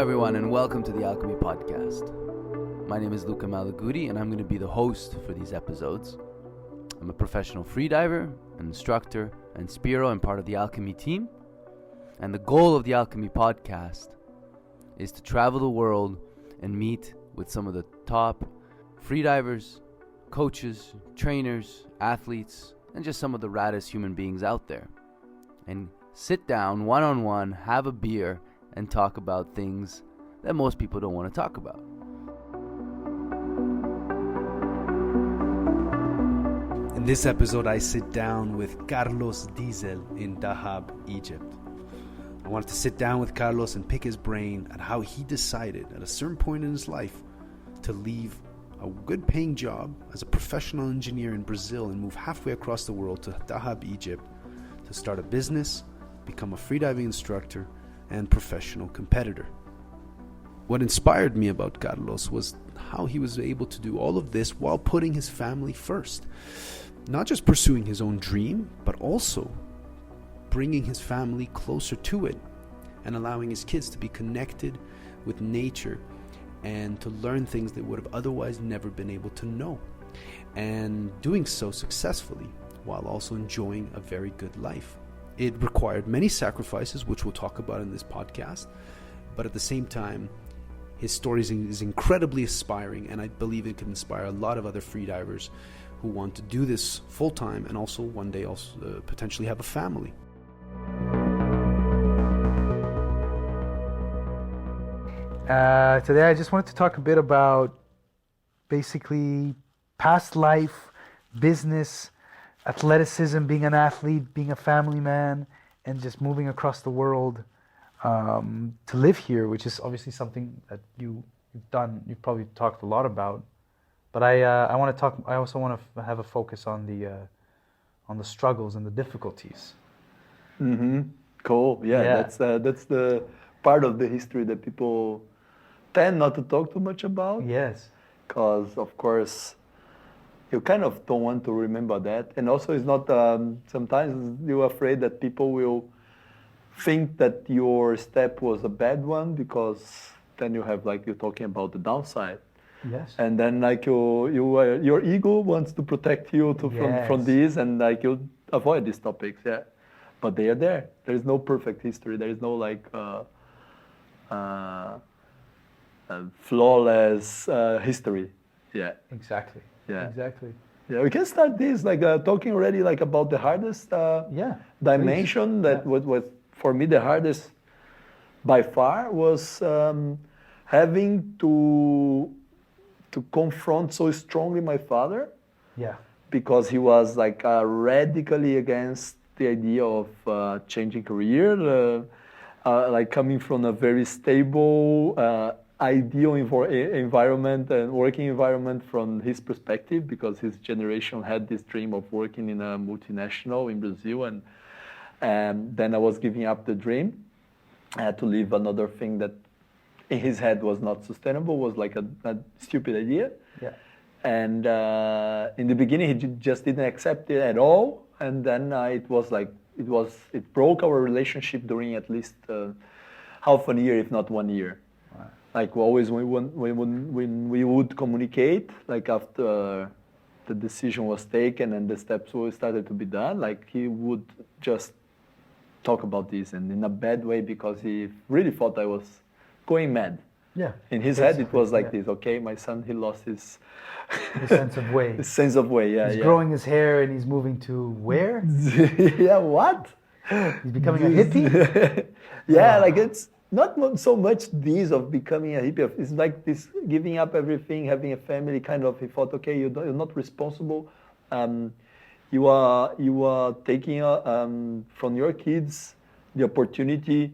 everyone, and welcome to the Alchemy Podcast. My name is Luca Malagudi, and I'm going to be the host for these episodes. I'm a professional freediver, an instructor, and Spiro, and part of the Alchemy team. And the goal of the Alchemy Podcast is to travel the world and meet with some of the top freedivers, coaches, trainers, athletes, and just some of the raddest human beings out there. And sit down one-on-one, have a beer, and talk about things that most people don't want to talk about. In this episode, I sit down with Carlos Diezel in Dahab, Egypt. I wanted to sit down with Carlos and pick his brain at how he decided at a certain point in his life to leave a good paying job as a professional engineer in Brazil and move halfway across the world to Dahab, Egypt to start a business, become a freediving instructor, and professional competitor. What inspired me about Carlos was how he was able to do all of this while putting his family first. Not just pursuing his own dream, but also bringing his family closer to it and allowing his kids to be connected with nature and to learn things they would have otherwise never been able to know, and doing so successfully while also enjoying a very good life. It required many sacrifices, which we'll talk about in this podcast, but at the same time, his story is incredibly inspiring, and I believe it can inspire a lot of other freedivers who want to do this full-time and also one day also potentially have a family. Today I just wanted to talk a bit about basically past life, business, athleticism, being an athlete, being a family man, and just moving across the world to live here, which is obviously something that you've done. You've probably talked a lot about, but I want to talk. I also want to have a focus on the struggles and the difficulties. Cool. Yeah. That's the part of the history that people tend not to talk too much about. Yes. Because of course, you kind of don't want to remember that, and also it's not. Sometimes you're afraid that people will think that your step was a bad one, because then you have, like, you're talking about the downside. Yes. And then, like, your ego wants to protect you from these, and like you avoid these topics. Yeah, but they are there. There is no perfect history. There is no like flawless history. Yeah. Exactly. Yeah. Exactly. Yeah, we can start this like talking already like about the hardest dimension. Please. That was for me the hardest by far was having to confront so strongly my father. Yeah. Because he was like radically against the idea of changing career, like coming from a very stable, ideal environment and working environment from his perspective, because his generation had this dream of working in a multinational in Brazil, and then I was giving up the dream to live another thing that in his head was not sustainable, was like a stupid idea. Yeah. And in the beginning, he just didn't accept it at all. And then it broke our relationship during at least half a year, if not 1 year. Wow. Like always, when we would communicate, like after the decision was taken and the steps started to be done, like he would just talk about this, and in a bad way, because he really thought I was going mad. Yeah. In his head, it was like this. Okay, my son, he lost his sense of way. His sense of way. Yeah. He's growing his hair and he's moving to where? Yeah. What? He's becoming a hippie. Yeah, like it's not so much this of becoming a hippie. It's like this giving up everything, having a family. Kind of. He thought, okay, you're not responsible. You are taking from your kids the opportunity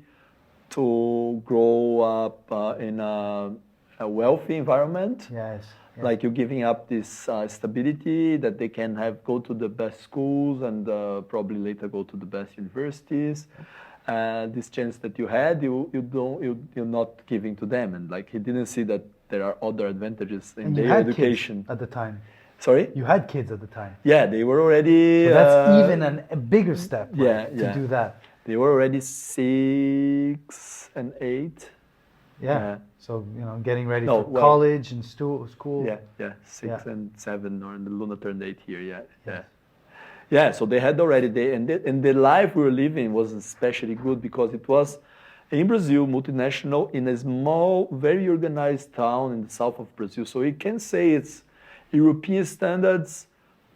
to grow up in a wealthy environment. Yes. Like you're giving up this stability that they can go to the best schools and probably later go to the best universities. This chance that you had, you're not giving to them. And like he didn't see that there are other advantages in their education. At the time. Sorry? You had kids at the time. Yeah, they were already... So that's even a bigger step, right, to do that. They were already 6 and 8. Yeah. So, getting ready No, for well- college and school. Yeah, 6 Yeah. and 7, or the Luna turned 8 here. Yeah. Yes. Yeah, so they had already, and the life we were living was especially good because it was in Brazil, multinational, in a small, very organized town in the south of Brazil. So you can say it's European standards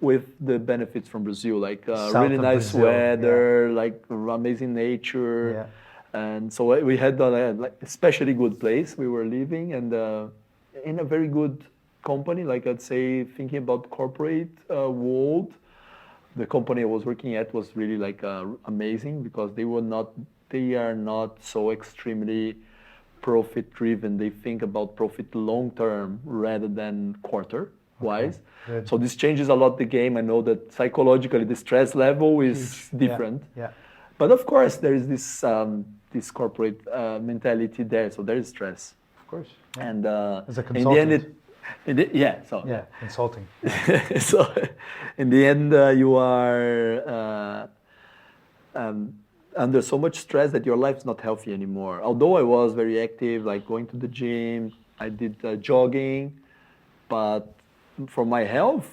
with the benefits from Brazil, like South really of nice Brazil, weather, like amazing nature. Yeah. And so we had like especially good place we were living, and in a very good company, like I'd say, thinking about corporate world. The company I was working at was really like amazing because they are not so extremely profit driven. They think about profit long term rather than quarter wise. Good. So this changes a lot the game. I know that psychologically the stress level is Huge. different. Yeah. But of course there is this corporate mentality there. So there is stress. Of course. Yeah. And As a in the end consultant. yeah. Consulting. So in the end you are under so much stress that your life's not healthy anymore. Although I was very active, like going to the gym, I did jogging, but for my health,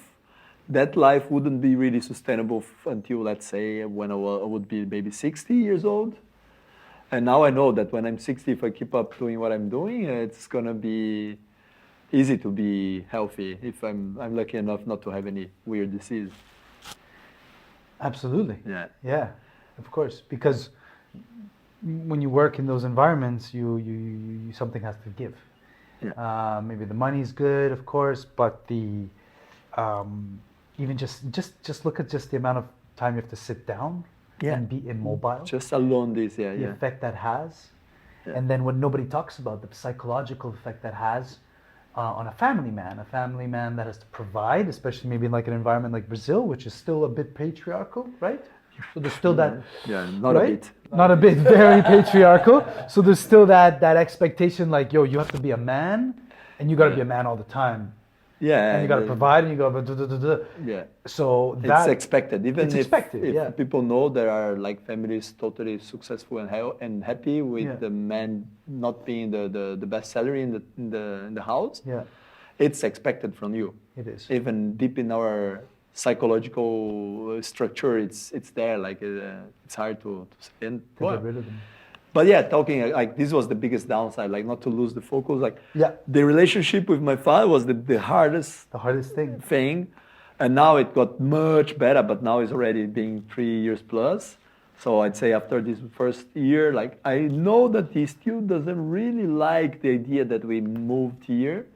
that life wouldn't be really sustainable until, let's say, when I would be maybe 60 years old. And now I know that when I'm 60, if I keep up doing what I'm doing, it's gonna be easy to be healthy if I'm lucky enough not to have any weird disease. Absolutely. Yeah. Yeah, of course. Because when you work in those environments, you something has to give. Yeah. Maybe the money's good, of course, but the even just look at just the amount of time you have to sit down Yeah. and be immobile. Just alone this, the yeah. effect that has, Yeah. and then what nobody talks about, the psychological effect that has on a family man that has to provide, especially maybe in like an environment like Brazil, which is still a bit patriarchal, right? So there's still that, Yeah, not right? a bit. Not a bit, very patriarchal. So there's still that expectation, like, yo, you have to be a man, and you got to be a man all the time, Yeah. and you got to provide, and you got to. Yeah. So It's that expected, even it's if, expected, if yeah. people know there are like families totally successful and happy with Yeah. the man not being the best salary in the house. Yeah, It's expected from you. it is. Even deep in our psychological structure, it's there. Like it's hard to say. And, To well, get rid of them. but yeah, talking like this was the biggest downside. Like not to lose the focus. Like Yeah. the relationship with my father was the hardest The hardest thing. thing, and now it got much better, but now it's already being 3 years plus. So I'd say after this first year, like I know that he still doesn't really like the idea that we moved here,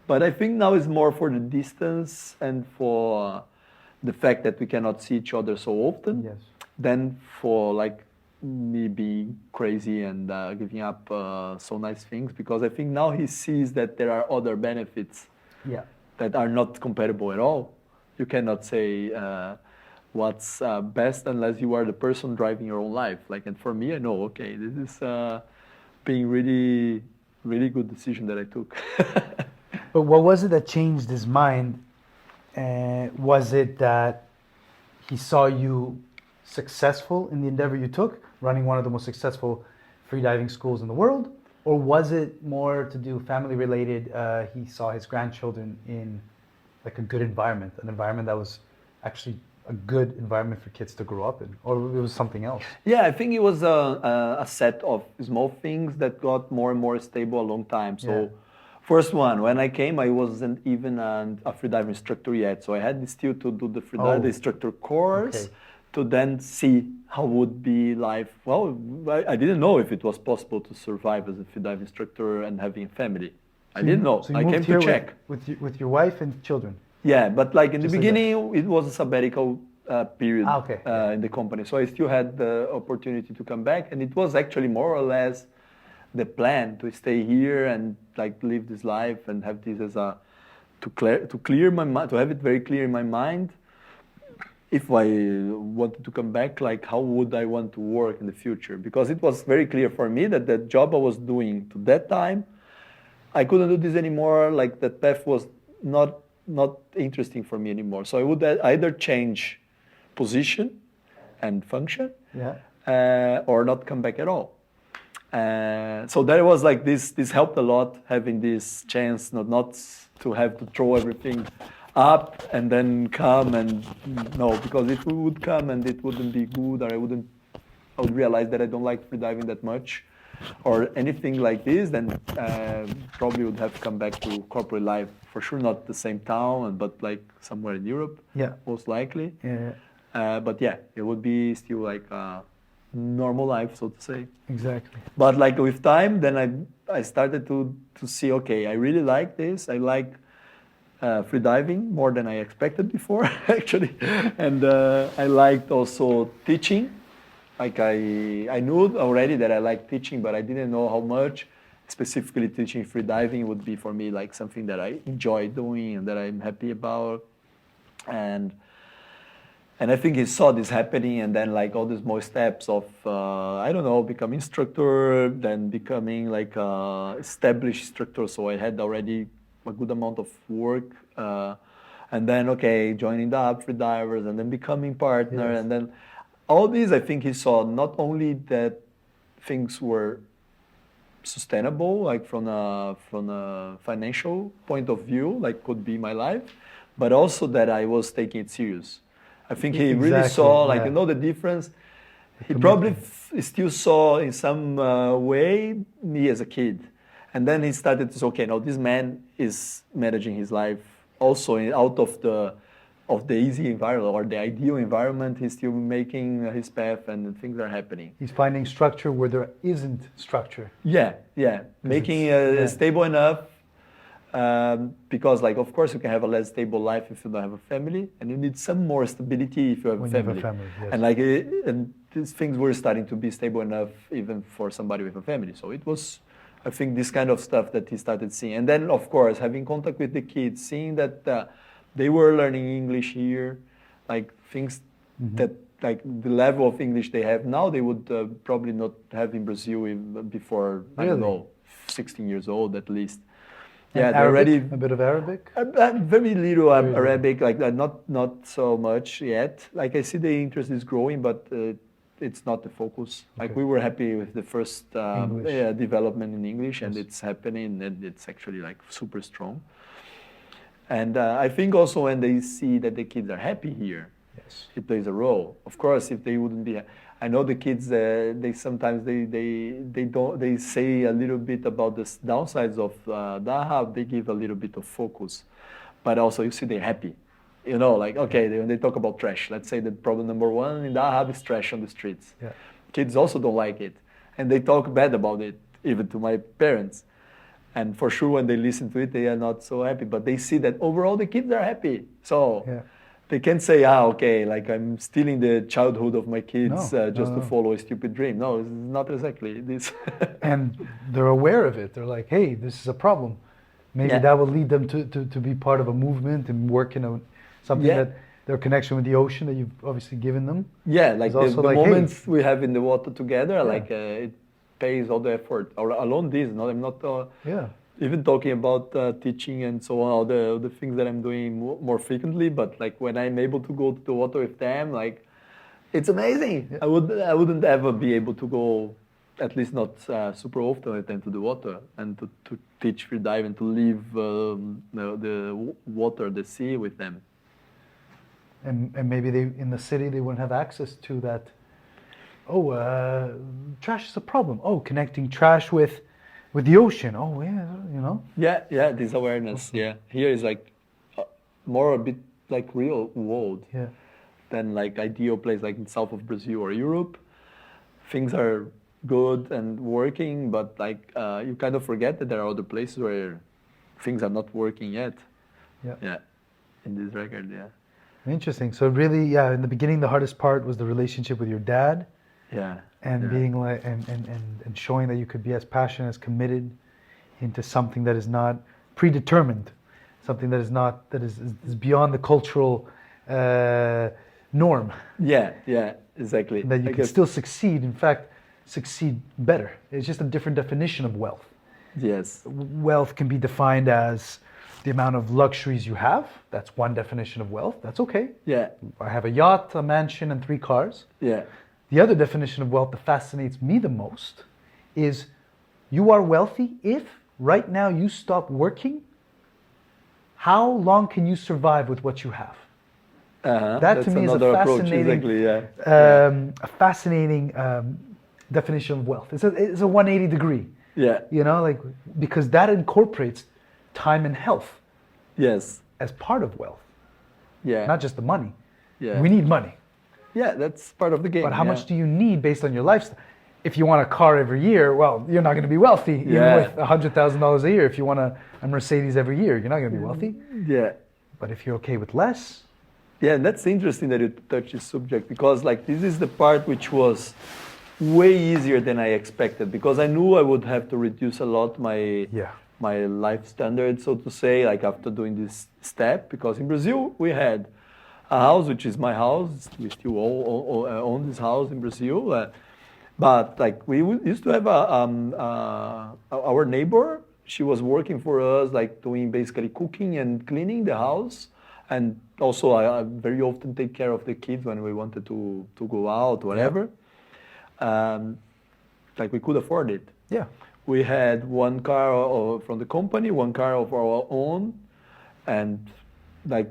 but I think now it's more for the distance and for the fact that we cannot see each other so often Yes. than for like me being crazy and giving up so nice things, because I think now he sees that there are other benefits Yeah. that are not comparable at all. You cannot say what's best unless you are the person driving your own life. Like, and for me, I know, okay, this is being really, really good decision that I took. But what was it that changed his mind? Was it that he saw you successful in the endeavor you took, running one of the most successful freediving schools in the world? Or was it more to do family related? He saw his grandchildren in like a good environment, an environment that was actually a good environment for kids to grow up in, or it was something else? Yeah, I think it was a set of small things that got more and more stable a long time. So, Yeah. first one, when I came, I wasn't even a freediver instructor yet. So I had still to do the freediver Oh. instructor course Okay. to then see how would be life. Well, I didn't know if it was possible to survive as a freediver instructor and having a family. I didn't know. So you I moved came here to check. with your wife and children. Yeah, but like in the Just like beginning, it was a sabbatical period Okay. in the company. So I still had the opportunity to come back, and it was actually more or less the plan to stay here and like live this life and have this as a to clear my mind, to have it very clear in my mind. If I wanted to come back, like how would I want to work in the future? Because it was very clear for me that the job I was doing to that time, I couldn't do this anymore. Like that path was not interesting for me anymore. So I would either change position and function, Yeah. or not come back at all. So that was like this. This helped a lot, having this chance not to have to throw everything up and then come and no, because if we would come and it wouldn't be good, or I would realize that I don't like freediving that much, or anything like this, then probably would have to come back to corporate life. For sure, not the same town, but like somewhere in Europe, most likely. But yeah, it would be still like a normal life, so to say. Exactly. But like with time, then I started to see, okay, I really like this. I like freediving more than I expected before, actually. And I liked also teaching. Like I knew already that I liked teaching, but I didn't know how much specifically teaching freediving would be for me, like something that I enjoy doing and that I'm happy about. And I think he saw this happening, and then like all these small steps of, I don't know, becoming instructor, then becoming like established instructor. So I had already a good amount of work. And then, okay, joining Dahab Freedivers, and then becoming partner. And then all these, I think he saw not only that things were sustainable, like from a financial point of view, like could be my life, but also that I was taking it serious. I think he really saw, like, you know, the difference. He probably still saw in some way me as a kid. And then he started to say, okay, now this man is managing his life also out of the easy environment or the ideal environment. He's still making his path and things are happening. He's finding structure where there isn't structure. Yeah. Making stable enough. Because, like, of course, you can have a less stable life if you don't have a family, and you need some more stability if you have a family. And like, and these things were starting to be stable enough even for somebody with a family. So it was, I think, this kind of stuff that he started seeing. And then, of course, having contact with the kids, seeing that they were learning English here, like things that, like the level of English they have now, they would probably not have in Brazil before, I don't know, 16 years old at least. Yeah, they're already a bit of Arabic. Very little Arabic, like not so much yet. Like I see the interest is growing, but it's not the focus. Like we were happy with the first development in English, and it's happening, and it's actually like super strong. And I think also when they see that the kids are happy here, it plays a role. Of course, if they wouldn't be. I know the kids. They sometimes they say a little bit about the downsides of Dahab. They give a little bit of focus, but also you see they're happy. You know, like okay, when they talk about trash, let's say that problem number one in Dahab is trash on the streets. Yeah. Kids also don't like it, and they talk bad about it even to my parents. And for sure, when they listen to it, they are not so happy. But they see that overall the kids are happy. So. Yeah. They can't say, okay, like I'm stealing the childhood of my kids to follow a stupid dream. No, it's not exactly this. And they're aware of it. They're like, hey, this is a problem. Maybe that will lead them to be part of a movement and work in something that their connection with the ocean that you've obviously given them. Yeah, like the like, moments we have in the water together, like it pays all the effort. Or alone this, I'm not... even talking about teaching and so on, all the things that I'm doing more frequently, but like when I'm able to go to the water with them, like it's amazing. Yeah. I wouldn't ever be able to go, at least not super often, with them to the water and to teach freedive and to leave the water, the sea with them. And maybe in the city they wouldn't have access to that. Trash is a problem. Connecting trash with the ocean. You know. Yeah, this awareness. Yeah, here is like more a bit like real world. Yeah. Than like ideal place like in south of Brazil or Europe. Things are good and working, but like you kind of forget that there are other places where things are not working yet. Yeah. In this record, Interesting. So really, in the beginning, the hardest part was the relationship with your dad. Yeah. And being like, and showing that you could be as passionate, as committed into something that is not predetermined, something that is beyond the cultural norm. Yeah, exactly. And that you can still succeed. In fact, succeed better. It's just a different definition of wealth. Yes. Wealth can be defined as the amount of luxuries you have. That's one definition of wealth. That's okay. Yeah. I have a yacht, a mansion, and 3 cars. Yeah. The other definition of wealth that fascinates me the most is you are wealthy if right now you stop working. How long can you survive with what you have? That That's to me is a another approach, fascinating, exactly, yeah. a fascinating definition of wealth. It's a 180 degree. Yeah. You know, like, because that incorporates time and health Yes. as part of wealth, Yeah. not just the money. Yeah. We need money, Yeah, that's part of the game. but how yeah. much do you need based on your lifestyle? If you want a car every year, well, you're not going to be wealthy even Yeah. with $100,000 a year. If you want a Mercedes every year, you're not going to be wealthy. Yeah. But if you're okay with less, Yeah, and that's interesting that you touch this subject, because like this is the part which was way easier than I expected, because I knew I would have to reduce a lot my life standards, so to say, like after doing this step, because in Brazil we had a house which is my house. We still own this house in Brazil, but like we used to have our neighbor. She was working for us, like doing basically cooking and cleaning the house. And also, I very often take care of the kids when we wanted to go out, whatever. Like we could afford it. yeah. We had one car from the company, one car of our own, and like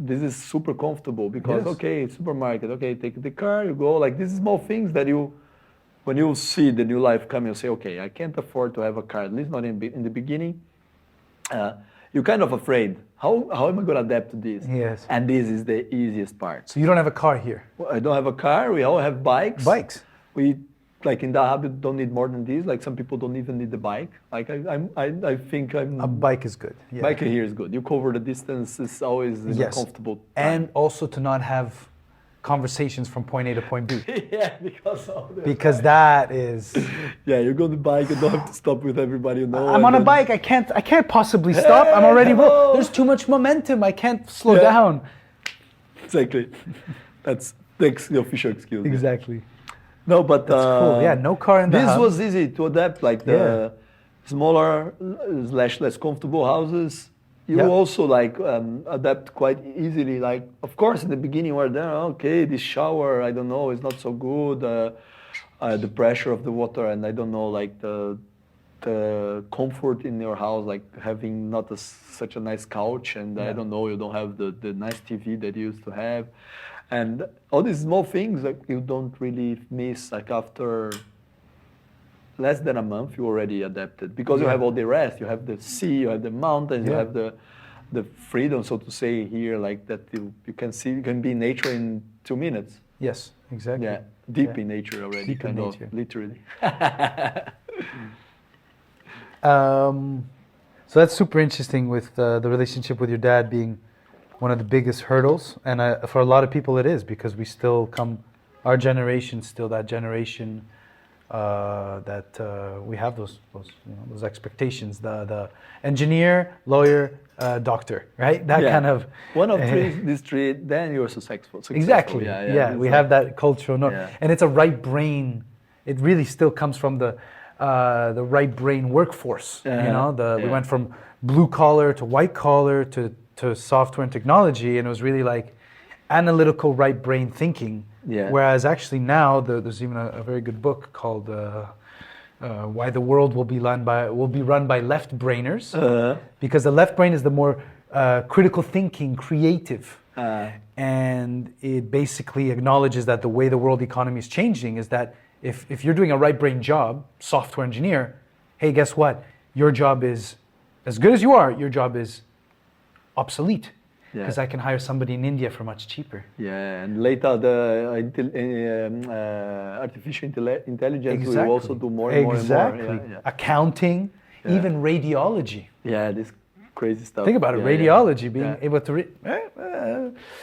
this is super comfortable because Yes. okay, supermarket, okay, take the car, you go. Like these small things that when you see the new life coming, you say, okay, I can't afford to have a car, at least not in the beginning. You're kind of afraid. How am I going to adapt to this? Yes. And this is the easiest part. So you don't have a car here. Well, I don't have a car. We all have bikes. Bikes. We like in Dahab, you don't need more than this. Like some people don't even need the bike. Like I think A bike is good. Yeah. bike here is good. You cover the distance. It's always in a Yes. comfortable. And also to not have conversations from point A to point B. Yeah, because of the Because that is, yeah, you go on the bike. You don't have to stop with everybody you know. I'm and on a then- bike. I can't possibly stop. I'm already. hello. There's too much momentum. I can't slow Yeah. down. Exactly. That's the official excuse. yeah. Exactly. No, but That's cool. Yeah, no car in the this hub. was easy to adapt. Like the smaller / less comfortable houses, you Yeah. also like adapt quite easily. Like of course in the beginning we're there. Okay, this shower I don't know is not so good. The pressure of the water and I don't know like the comfort in your house, like having not such a nice couch and I don't know, you don't have the nice TV that you used to have. And all these small things like you don't really miss. Like after less than a month, you already adapted because you have all the rest. You have the sea, you have the mountains, you have the freedom, so to say, here. Like that, you can see, you can be in nature in 2 minutes. Yes, exactly. Yeah, deep in nature already, Deep in kind nature. of literally. So that's super interesting with the relationship with your dad being one of the biggest hurdles, and for a lot of people it is, because we still our generation, still that generation that we have those expectations. The engineer, lawyer, doctor, right? That kind of one of these three, then you're successful. exactly. Yeah, We have that cultural norm, Yeah. and it's a right brain. It really still comes from the right brain workforce. We went from blue collar to white collar to software and technology, and it was really like analytical right brain thinking. Yeah. Whereas actually now there's even a very good book called Why the World Will Be Run by Left Brainers, because the left brain is the more critical thinking, creative, and it basically acknowledges that the way the world economy is changing is that if you're doing a right brain job, software engineer, hey, guess what? Your job is as good as you are. Your job is obsolete because I can hire somebody in India for much cheaper. Yeah, and later the artificial intelligence will also do more and more and more. Yeah. Accounting, even radiology. Yeah, this crazy stuff. Think about it, radiology, being able to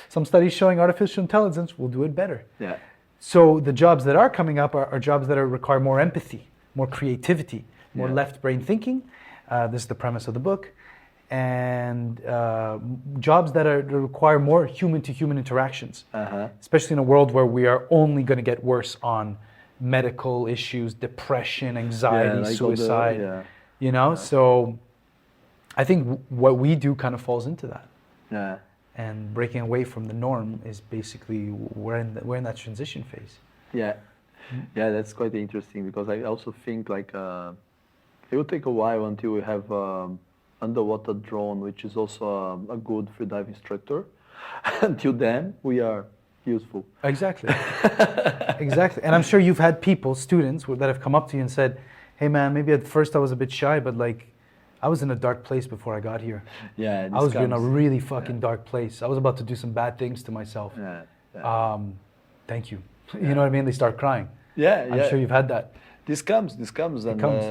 some studies showing artificial intelligence will do it better. Yeah. So the jobs that are coming up are jobs that require more empathy, more creativity, more left brain thinking. This is the premise of the book. And jobs that require more human-to-human interactions, especially in a world where we are only going to get worse on medical issues, depression, anxiety, like suicide. So I think what we do kind of falls into that. Yeah. And breaking away from the norm is basically we're in that transition phase. Yeah. Yeah, that's quite interesting because I also think like it will take a while until we have underwater drone, which is also a good freedive instructor. Until then, we are useful. Exactly. Exactly. And I'm sure you've had people, students, that have come up to you and said, hey man, maybe at first I was a bit shy, but like I was in a dark place before I got here. Yeah, I was in a really fucking dark place. I was about to do some bad things to myself. Yeah. Thank you. You know what I mean? They start crying. Yeah, I'm sure you've had that. This comes, and comes.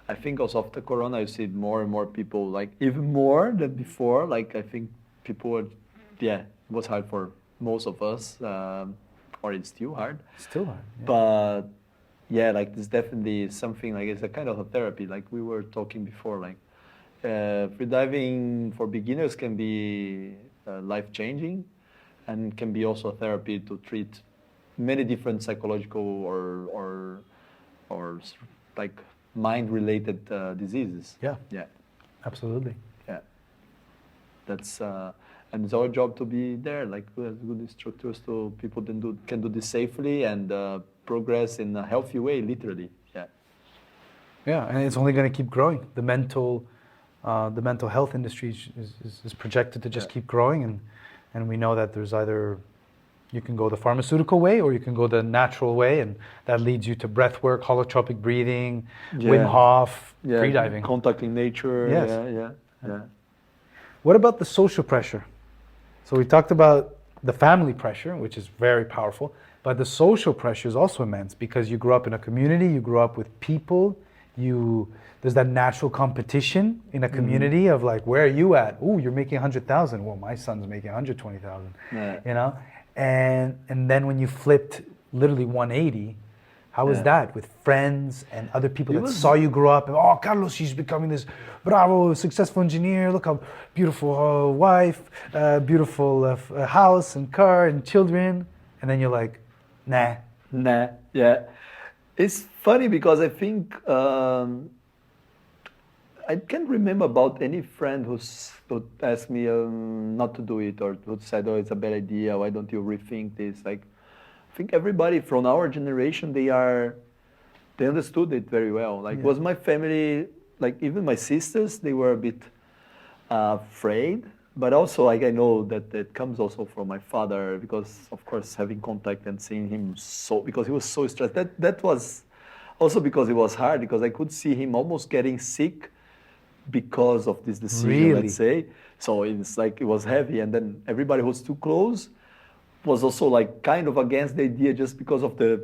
I think also after Corona, you see more and more people, like even more than before. Like I think people were, it was hard for most of us, or it's still hard. Still hard. Yeah. But yeah, like there's definitely something like it's a kind of a therapy. Like we were talking before, like freediving for beginners can be life changing, and can be also a therapy to treat many different psychological or like mind-related diseases. Yeah. Absolutely. Yeah. That's and it's our job to be there, like as good instructors, so people can do this safely and progress in a healthy way, literally. Yeah. Yeah, and it's only going to keep growing. The mental health industry is projected to just keep growing, and we know that there's either you can go the pharmaceutical way or you can go the natural way, and that leads you to breath work, holotropic breathing, Wim Hof, freediving. Contacting nature. Yes. Yeah. What about the social pressure? So we talked about the family pressure, which is very powerful, but the social pressure is also immense because you grew up in a community, you grew up with people, there's that natural competition in a community of like, where are you at? Oh, you're making 100,000. Well, my son's making 120,000. Yeah. You know, and then when you flipped literally 180, how was that with friends and other people that saw you grow up? And, oh, Carlos, she's becoming this bravo, successful engineer. Look how beautiful wife, beautiful house and car and children. And then you're like, nah. Yeah. It's funny because I think I can't remember about any friend who asked me not to do it, or who said, oh, it's a bad idea, why don't you rethink this? Like, I think everybody from our generation, they understood it very well. Like, was my family, like even my sisters, they were a bit afraid, but also like I know that it comes also from my father, because of course having contact and seeing him because he was so stressed. That was also because it was hard, because I could see him almost getting sick because of this decision, let's say. So it's like it was heavy, and then everybody who was too close was also like kind of against the idea, just because of the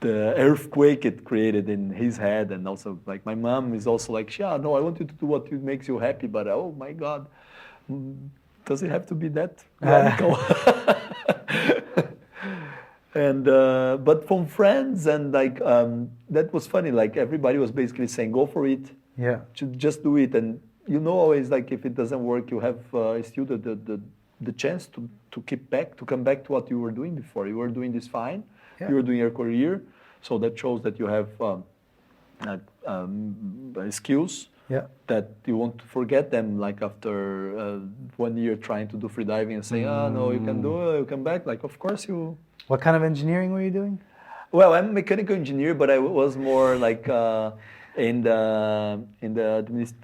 earthquake it created in his head. And also like my mom is also like, yeah, no, I want you to do what makes you happy, but oh my God, does it have to be that radical? And but from friends and like that was funny, like everybody was basically saying, go for it. Yeah. Just do it. And you know, always like if it doesn't work, you have still the chance to come back to what you were doing before. You were doing this fine. You were doing your career, so that shows that you have skills that you won't forget them. Like after 1 year trying to do freediving and saying, oh no, you can do it, you come back. Like of course you. What kind of engineering were you doing? Well, I'm a mechanical engineer, but I was more like in the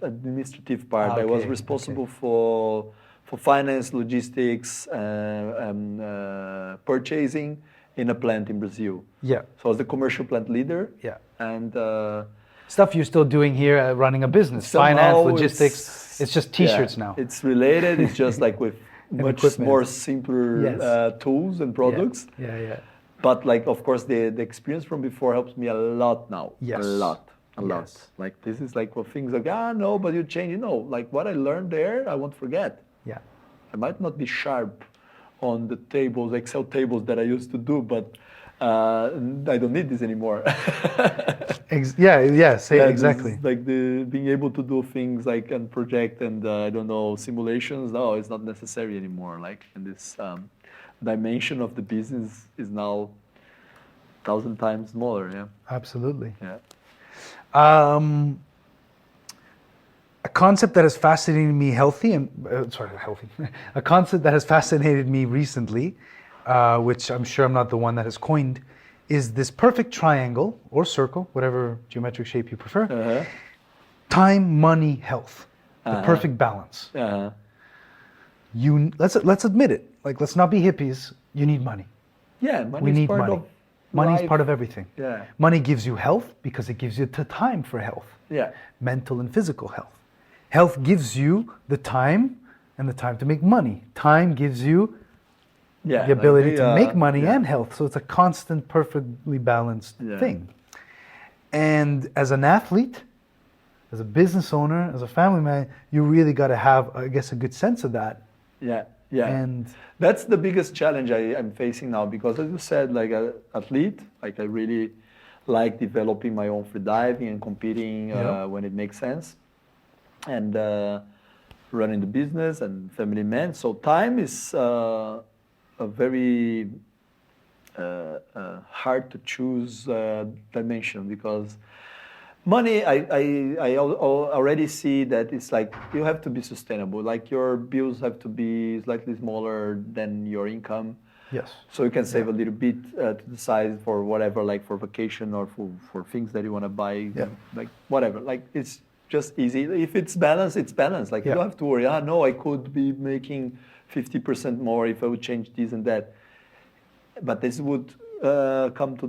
administrative part. I was responsible for finance, logistics, purchasing in a plant in Brazil. Yeah. So I was the commercial plant leader. Yeah. And stuff you're still doing here, running a business, finance, logistics. It's just T-shirts now. It's related. It's just like with much more simpler tools and products. Yeah. But like, of course, the experience from before helps me a lot now. Yes. A lot. Like this is like what things like, no, but you change. You know, like what I learned there, I won't forget. Yeah. I might not be sharp on the tables, Excel tables that I used to do, but I don't need this anymore. Exactly. Like being able to do things like and project and I don't know, simulations. No, it's not necessary anymore. Like in this dimension of the business is now 1,000 times smaller. Yeah. Absolutely. Yeah. A concept that has fascinated me a concept that has fascinated me recently, which I'm sure I'm not the one that has coined, is this perfect triangle or circle, whatever geometric shape you prefer. Uh-huh. Time, money, health. The Uh-huh. perfect balance. Uh-huh. Let's admit it. Like, let's not be hippies. You need money. Yeah, We money is need part money. of Money's life. part of everything. Yeah. Money gives you health because it gives you the time for health, Yeah. mental and physical health. Health gives you the time and the time to make money. Time gives you Yeah. the ability like to make money yeah. and health. So it's a constant, perfectly balanced Yeah. thing. And as an athlete, as a business owner, as a family man, you really got to have, I guess, a good sense of that. Yeah. Yeah. And That's the biggest challenge I'm facing now because, as you said, like an athlete, like I really like developing my own freediving and competing Yeah. when it makes sense, and running the business and family man. So time is a very hard to choose dimension because money, I already see that it's like you have to be sustainable. Like your bills have to be slightly smaller than your income. yes. So you can save a little bit to the side for whatever, like for vacation or for things that you want to buy, Yeah. like whatever. Like it's just easy. If it's balanced, it's balanced. Like you Yeah. don't have to worry. No, I could be making 50% more if I would change this and that. But this would come to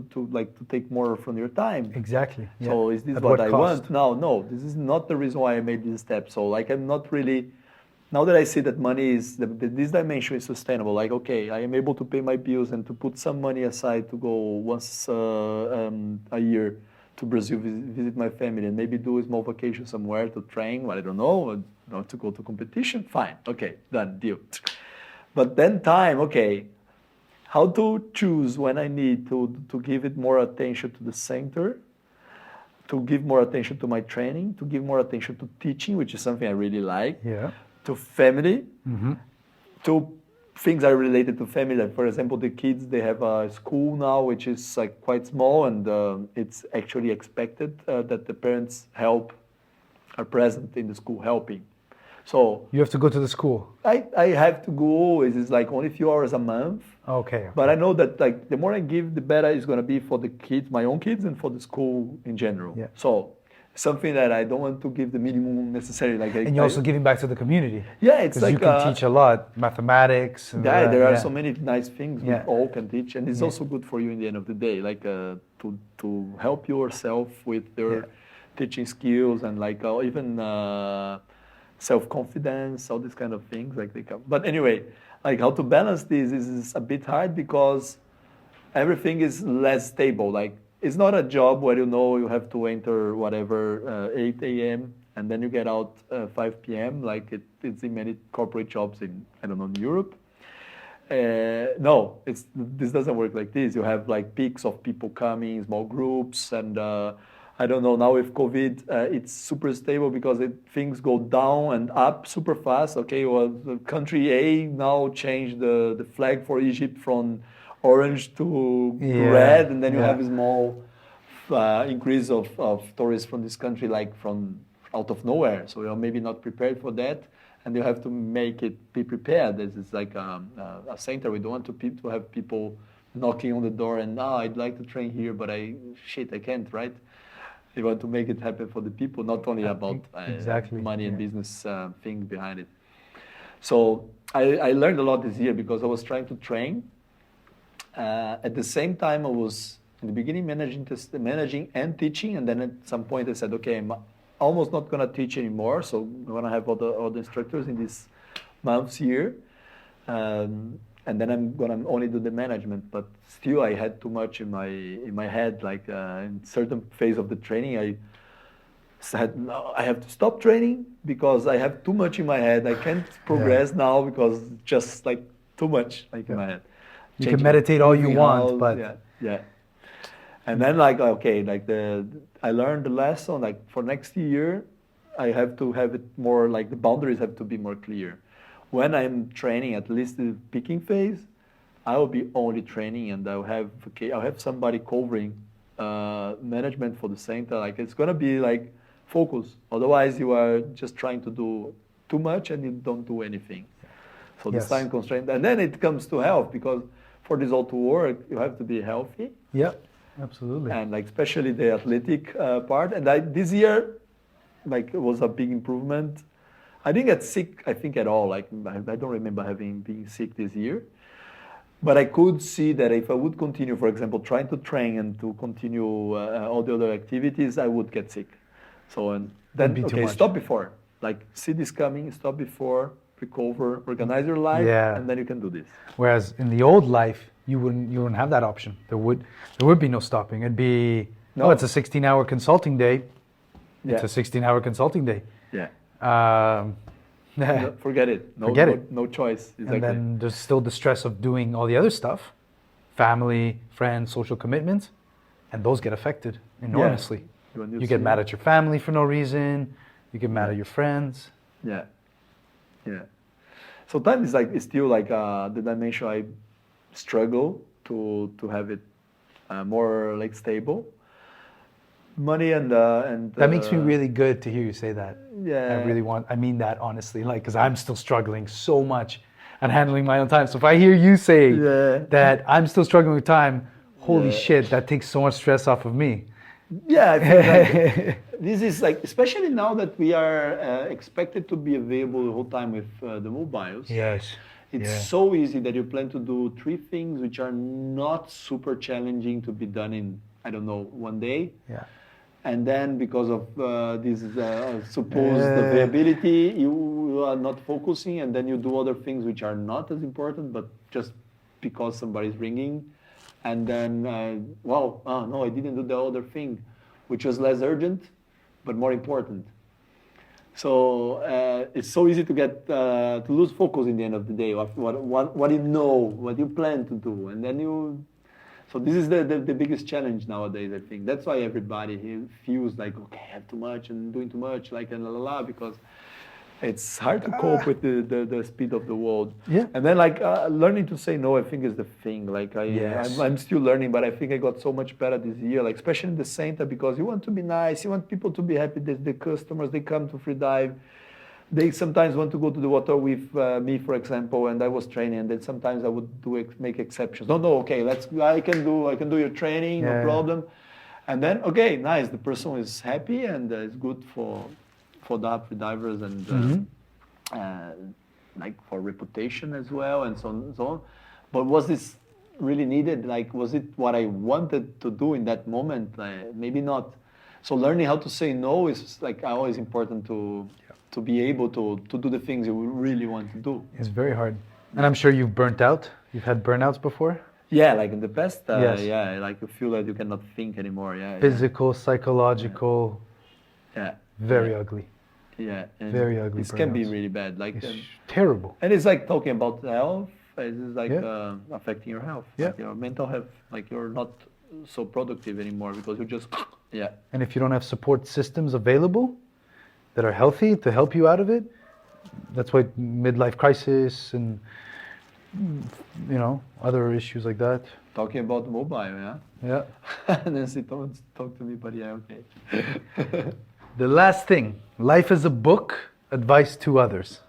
take more from your time. Exactly. So yeah. is this At what I cost? want? No, this is not the reason why I made this step. So like I'm not really, now that I see that money is, this dimension is sustainable, like okay, I am able to pay my bills and to put some money aside to go once a year to Brazil, visit my family and maybe do a small vacation somewhere to train, well, I don't know, not to go to competition, fine, okay, done, deal. But then time, okay, how to choose when I need to give it more attention to the center, to give more attention to my training, to give more attention to teaching, which is something I really like, Yeah. to family, Mm-hmm. to things that are related to family. Like for example, the kids, they have a school now, which is like quite small, and it's actually expected that the parents are present in the school helping. So You have to go to the school. I have to go. It's like only a few hours a month. Okay. But I know that like the more I give, the better it's gonna be for the kids, my own kids, and for the school in general. Yeah. So something that I don't want to give the minimum necessary. Like And you're also giving back to the community. yeah, it's Because like you can teach a lot, mathematics. And yeah, that, there are yeah. so many nice things we Yeah. all can teach, and it's Yeah. also good for you in the end of the day, like to help yourself with your Yeah. teaching skills and like even self-confidence, all these kind of things. Like they come. But anyway, like how to balance this is a bit hard because everything is less stable. Like it's not a job where you know you have to enter whatever 8 a.m. and then you get out 5 p.m. like it's in many corporate jobs in, I don't know, in Europe. No, this doesn't work like this. You have like peaks of people coming, small groups, and I don't know, now with COVID, it's super stable because things go down and up super fast. Okay, well, the country A now changed the flag for Egypt from orange to Yeah, red, and then you yeah. have a small increase of tourists from this country, like from out of nowhere. So you're maybe not prepared for that, and you have to be prepared. This is like a center. We don't want to have people knocking on the door and, I'd like to train here, but I can't, right? You want to make it happen for the people, not only about Exactly, money and yeah. business thing behind it. So I learned a lot this year because I was trying to train. At the same time, I was in the beginning managing and teaching, and then at some point I said, okay, I'm almost not going to teach anymore, so I'm going to have all the instructors in these months here. And then I'm gonna only do the management, but still I had too much in my head. Like in certain phase of the training, I said, no, I have to stop training because I have too much in my head. I can't progress now because it's just like too much in my head. You can meditate all you Moving want, house, but yeah. And then like okay, like I learned the lesson. Like for next year, I have to have it more like the boundaries have to be more clear. When I'm training, at least the peaking phase, I will be only training, and I'll have somebody covering management for the center. Like it's gonna be like focus. Otherwise, you are just trying to do too much and you don't do anything. So Yes. this time constraint, and then it comes to health because for this all to work, you have to be healthy. yeah, Absolutely. and like especially the athletic part. And this year, like it was a big improvement. I didn't get sick, I think, at all. Like I don't remember being sick this year. But I could see that if I would continue, for example, trying to train and to continue all the other activities, I would get sick. So and then That'd be too much. stop before. Like see this coming, stop before, recover, organize your life, Yeah. and then you can do this. Whereas in the old life, you wouldn't have that option. There would be no stopping. It'd be No. it's a 16-hour consulting day. Yeah. It's a 16-hour consulting day. Yeah. No, Forget it. Forget it. No choice. Exactly. And then there's still the stress of doing all the other stuff, family, friends, social commitments, and those get affected enormously. When You get mad at your family for no reason. You get mad at your friends. Yeah. Yeah. So time is like is still like the dimension I struggle to have it more like stable. Money and That makes me really good to hear you say that. yeah. I mean that honestly, like, because I'm still struggling so much at handling my own time. So if I hear you say Yeah. that I'm still struggling with time, holy Yeah. shit, that takes so much stress off of me. Yeah, I feel like this is like, especially now that we are expected to be available the whole time with the mobiles. Yes. It's Yeah. so easy that you plan to do 3 things which are not super challenging to be done in, I don't know, 1 day. Yeah. And then because of this supposed availability, you are not focusing, and then you do other things which are not as important, but just because somebody's ringing. And then, no, I didn't do the other thing, which was less urgent, but more important. So it's so easy to get to lose focus in the end of the day. What you know, what you plan to do, and then you. So this is the biggest challenge nowadays. I think that's why everybody feels like, okay, I have too much and doing too much, like and because it's hard to cope with the speed of the world. Yeah. And then like learning to say no, I think is the thing. Like Yes. I'm still learning, but I think I got so much better this year. Like especially in the center, because you want to be nice, you want people to be happy. The customers, they come to free dive. They sometimes want to go to the water with me, for example, and I was training. And then sometimes I would make exceptions. No, okay, I can do your training, no problem. And then okay, nice. The person is happy and it's good for Dahab Freedivers and like for reputation as well and so on and so on. But was this really needed? Like, was it what I wanted to do in that moment? Maybe not. So learning how to say no is like always important to be able to do the things you really want to do. It's very hard. And I'm sure you've burnt out. You've had burnouts before? Yeah, like in the past, Yes. yeah, like you feel that you cannot think anymore. Yeah, Physical, psychological, yeah, very ugly. yeah. And Very ugly This can be burnouts. really bad. Like, It's terrible. and it's like talking about health. It's like Yeah. affecting your health, Yeah. like your mental health. Like you're not so productive anymore because you just yeah. And if you don't have support systems available that are healthy to help you out of it, that's why midlife crisis and other issues like that. Talking about mobile, yeah. Yeah. And then she don't talk to me, but yeah, okay. The last thing, life is a book, advice to others.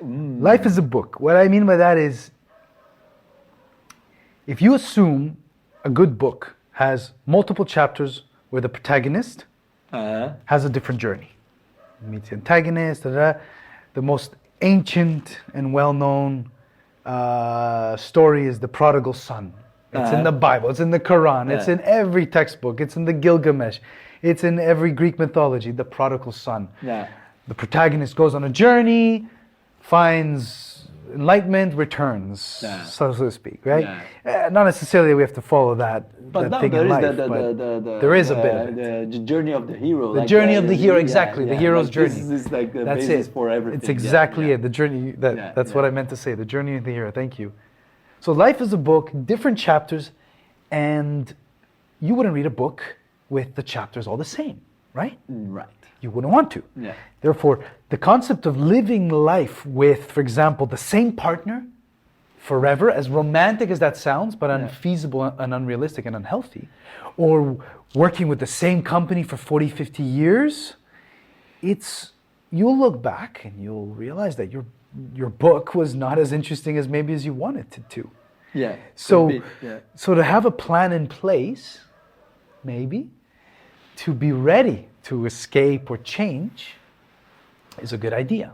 Life is a book. What I mean by that is, if you assume a good book has multiple chapters where the protagonist has a different journey. Meets the antagonist, the most ancient and well-known story is the prodigal son. It's in the Bible, it's in the Quran, it's in every textbook, it's in the Gilgamesh, it's in every Greek mythology, the prodigal son. Yeah. The protagonist goes on a journey, finds enlightenment, returns, so to speak, right? Not necessarily we have to follow that thing in life, but there is a bit of it. The journey of the hero. The journey of the hero, exactly, the hero's journey. This is like the That's basis it. for everything. It's exactly it. The journey. That's what I meant to say. The journey of the hero. Thank you. So life is a book, different chapters, and you wouldn't read a book with the chapters all the same, right? Right. You wouldn't want to. Yeah. Therefore, the concept of living life with, for example, the same partner forever, as romantic as that sounds, but unfeasible and unrealistic and unhealthy, or working with the same company for 40, 50 years, you'll look back and you'll realize that your book was not as interesting as maybe as you wanted it to. Yeah. So, could be, yeah. so to have a plan in place, maybe, to be ready to escape or change is a good idea.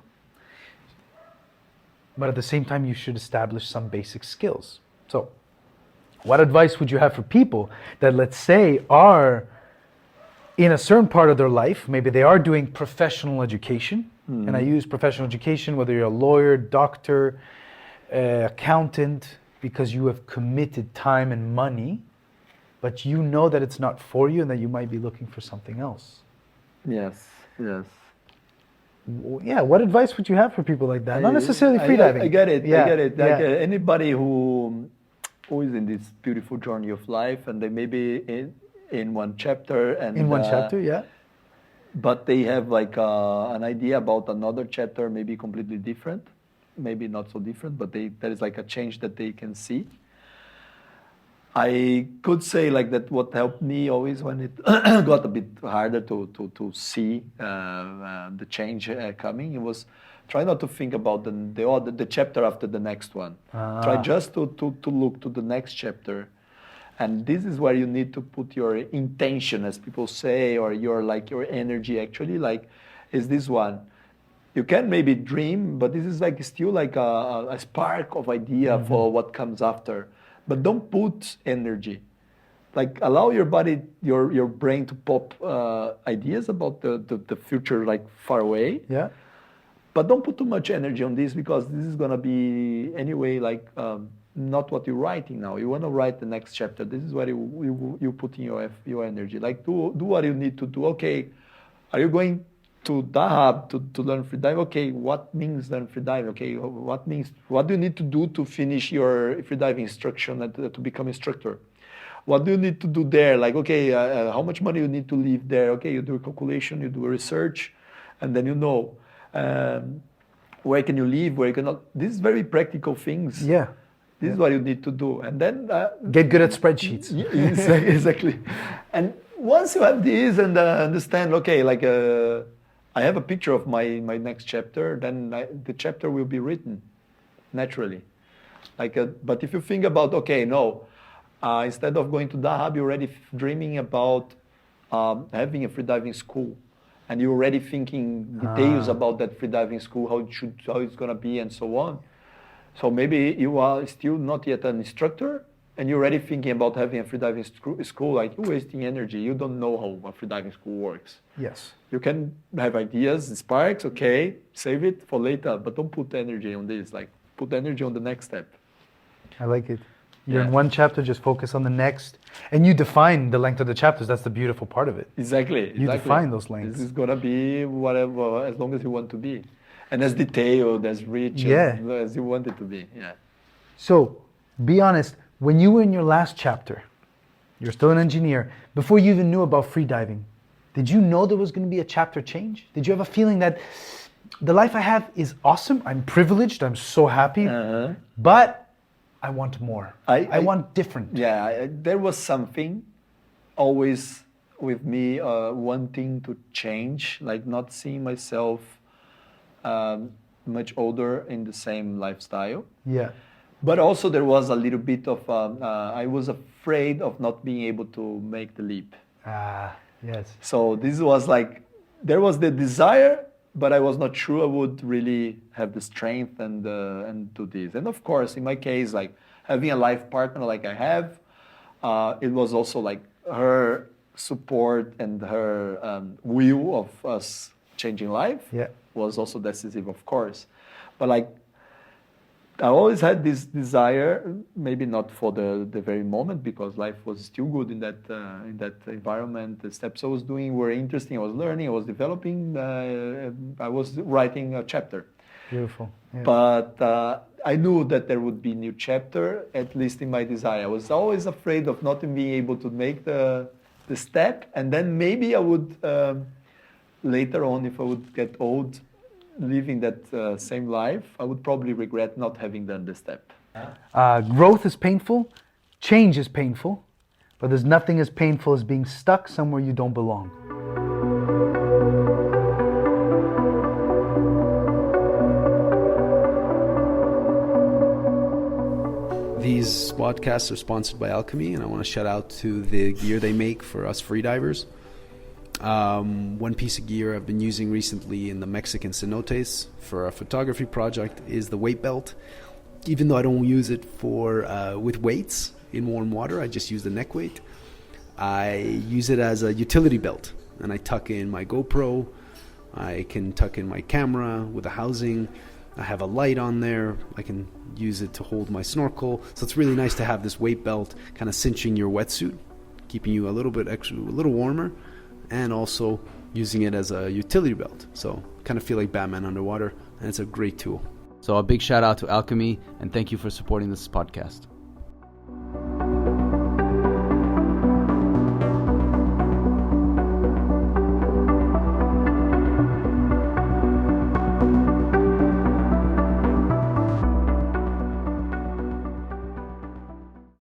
But at the same time, you should establish some basic skills. So, what advice would you have for people that, let's say, are in a certain part of their life, maybe they are doing professional education, and I use professional education, whether you're a lawyer, doctor, accountant, because you have committed time and money, but you know that it's not for you and that you might be looking for something else. Yes. Yeah, what advice would you have for people like that? Not necessarily freediving. I get it. Yeah, I get it. Like, yeah. anybody who is in this beautiful journey of life, and they may be in one chapter, and In one chapter, yeah. but they have like an idea about another chapter, maybe completely different, maybe not so different, but there is like a change that they can see. I could say like that what helped me always when it got a bit harder to see the change coming, it was try not to think about the chapter after the next one. Try just to look to the next chapter. And this is where you need to put your intention, as people say, or your energy actually, like, is this one. You can maybe dream, but this is like still like a spark of idea for what comes after. But don't put energy. Like, allow your body, your brain to pop ideas about the future, like far away. Yeah. But don't put too much energy on this, because this is gonna be anyway like not what you're writing now. You wanna write the next chapter. This is where you put in your energy. Like, do what you need to do. Okay, are you going to Dahab to learn freediving? Okay, what means learn freediving? Okay, what do you need to do to finish your freediving instruction and to become instructor? What do you need to do there? Like, okay, how much money you need to leave there? Okay, you do a calculation, you do a research, and then you know where can you live, where you cannot. This is very practical things. Yeah. This is what you need to do, and then Get good at spreadsheets. exactly. And once you have this and understand, okay, like I have a picture of my next chapter, then the chapter will be written naturally. Like, but if you think about, okay, no, instead of going to Dahab, you're already dreaming about having a freediving school, and you're already thinking details about that freediving school, how it's gonna be, and so on. So maybe you are still not yet an instructor, and you're already thinking about having a freediving school. Like, you're wasting energy. You don't know how a freediving school works. Yes. You can have ideas, sparks, okay, save it for later, but don't put energy on this. Like, put energy on the next step. I like it. You're in Yeah. one chapter, just focus on the next. And you define the length of the chapters. That's the beautiful part of it. Exactly. You define those lengths. This is gonna be whatever, as long as you want to be, and as detailed, as rich, Yeah. as you want it to be. Yeah. So, be honest, when you were in your last chapter, you're still an engineer, before you even knew about freediving, did you know there was going to be a chapter change? Did you have a feeling that the life I have is awesome, I'm privileged, I'm so happy, but I want more. I want different. Yeah, there was something always with me wanting to change, like not seeing myself much older in the same lifestyle. Yeah. But also there was a little bit of, I was afraid of not being able to make the leap. Yes. So this was like, there was the desire, but I was not sure I would really have the strength and do this. And of course, in my case, like having a life partner like I have, it was also like her support and her will of us changing life was also decisive, of course. But like, I always had this desire, maybe not for the very moment, because life was still good in that environment. The steps I was doing were interesting. I was learning. I was developing. I was writing a chapter. Beautiful. Yeah. But I knew that there would be a new chapter, at least in my desire. I was always afraid of not being able to make the step, and then maybe I would later on, if I would get old, living that same life, I would probably regret not having done the step. Growth is painful, change is painful, but there's nothing as painful as being stuck somewhere you don't belong. These podcasts are sponsored by Alchemy, and I want to shout out to the gear they make for us freedivers. One piece of gear I've been using recently in the Mexican cenotes for a photography project is the weight belt. Even though I don't use it for with weights in warm water, I just use the neck weight. I use it as a utility belt, and I tuck in my GoPro. I can tuck in my camera with a housing. I have a light on there. I can use it to hold my snorkel. So it's really nice to have this weight belt kind of cinching your wetsuit, keeping you a little bit extra, a little warmer, and also using it as a utility belt. So kind of feel like Batman underwater, and it's a great tool. So a big shout out to Alchemy, and thank you for supporting this podcast.